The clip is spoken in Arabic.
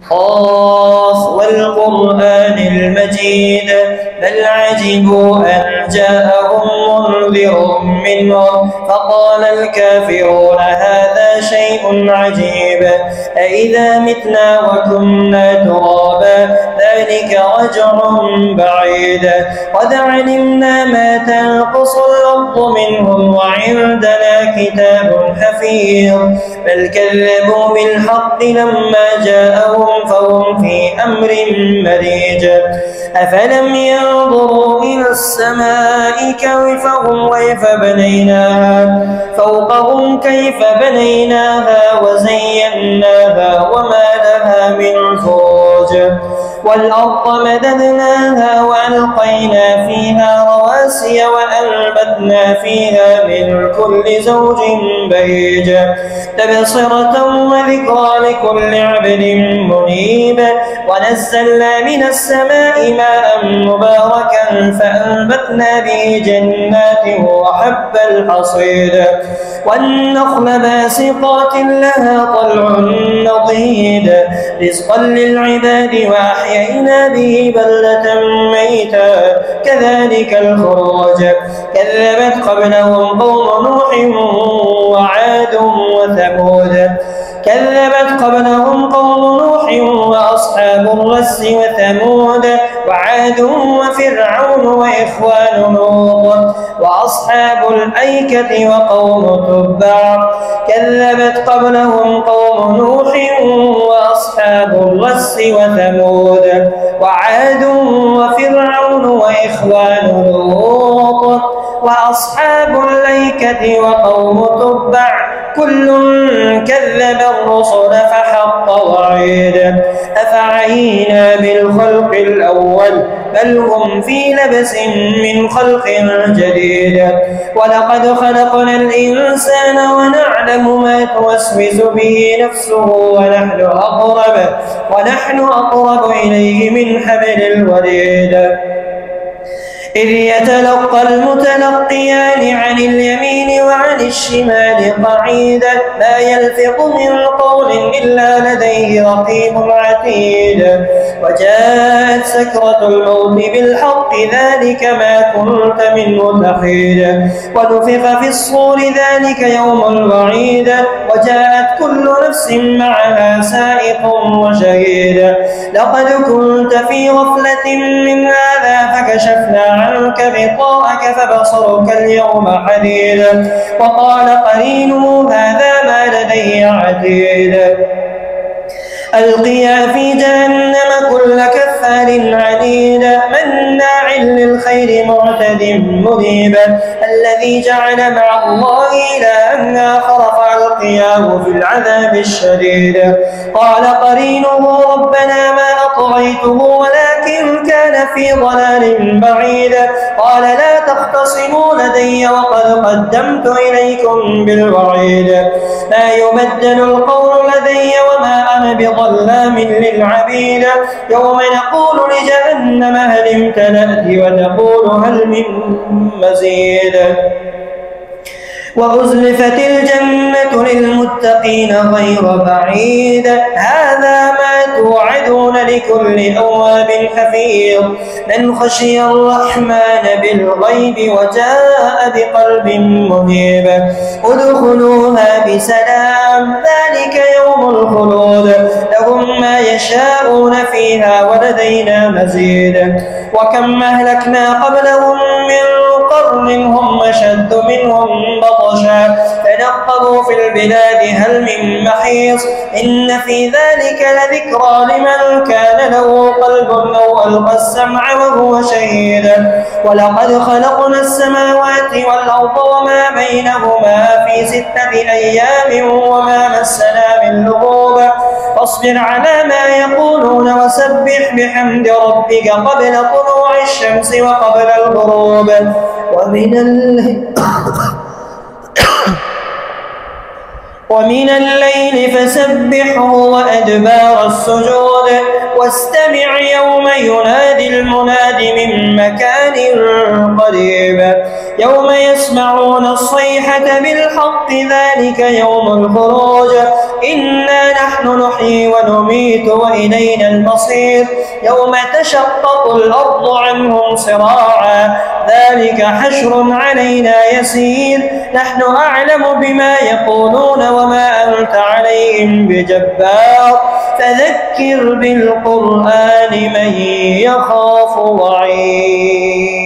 قاف والقرآن المجيد بل عجبوا أن جاءهم منذر منهم فقال الكافرون هذا شيء عجيب أإذا متنا وكنا ترابا ذلك رجع بعيد قد علمنا ما تنقص الأرض منهم وعندنا كتاب حفيظ بل كذبوا بالحق لما جاءهم فهم في أمر مريج أفلم ينظروا إلى السماء كيف بنيناها فوقهم كيف بنيناها وزيناها وما لها من فروج والأرض مددناها وألقينا فيها رواسي وأنبتنا فيها من كل زوج بهيج تبصرة وذكرى لكل عبد منيب ونزلنا من السماء ماء مباركا فأنبتنا به جنات وحب الحصيد والنخل باسقات لها طلع نضيد رزقا للعباد وأحيينا به بلدة ميتا كذلك الخروج كذبت قبلهم قوم نوح وعاد وثمود وأصحاب الرس وثمود وعاد وفرعون وإخوان لوط وأصحاب الأيكة وقوم تبع كذبت قبلهم قوم نوح وأصحاب الرس وثمود وعاد وفرعون وإخوان لوط وأصحاب الأيكة وقوم تبع كل كذب الرسل فحق وعيد أفعينا بالخلق الأول بل هم في لبس من خلق جديد ولقد خلقنا الإنسان ونعلم ما توسوس به نفسه ونحن أقرب إليه من حبل الوريد إذ يتلقى المتلقيان عن اليمين وعن الشمال قعيد لا يلفظ من قول إلا لديه رقيب عتيد وجاءت سكرة الموت بالحق ذلك ما كنت منه تحيد ونفخ في الصور ذلك يوم الوعيد وجاءت كل نفس معها سائق وشهيد لقد كنت في غفلة من هذا فكشفنا عنك غطاءك فبصرك اليوم حديد وقال قرينه هذا ما لدي عتيد ألقيا في جهنم كل كفار عنيد مناع للخير معتد مريب الذي جعل مع الله إلها آخر فألقياه في العذاب الشديد قال قرينه ربنا ما أطغيته ولكن كان في ضلال بعيد قال لا تختصموا لدي وقد قدمت إليكم بالوعيد لا يبدل القول لدي وما أنا بظلام للعبيد يوم نقول لجهنم هل امتلأت وتقول هل من مزيد وأزلفت الجنة للمتقين غير بعيد هذا ما توعدون لكل أواب حفيظ من خشي الرحمن بالغيب وجاء بقلب منيب ادخلوها بسلام ذلك يوم الخلود لهم ما يشاءون فيها ولدينا مزيد وكم أهلكنا قبلهم من قرن هم أشد منهم بطشا فنقبوا في البلاد هل من محيص إن في ذلك لذكرى لمن كان له قلب أو ألقى السمع وهو شهيد ولقد خلقنا السماوات والأرض وما بينهما في 6 أيام وما مسنا من لغوب فاصبر على ما يقولون وسبح بحمد ربك قبل طلوع الشمس وقبل الغروب ومن الليل فسبحه وأدبار السجود واستمع يوم ينادي المناد من مكان قريب يوم يسمعون الصيحة بالحق ذلك يوم الخروج إنا نحن نحيي ونميت وإلينا المصير يوم تشقق الأرض عنهم صراعا ذلك حشر علينا يسير نحن أعلم بما يقولون وما أنت عليهم بجبار فذكر بالقرآن من يخاف وعيد.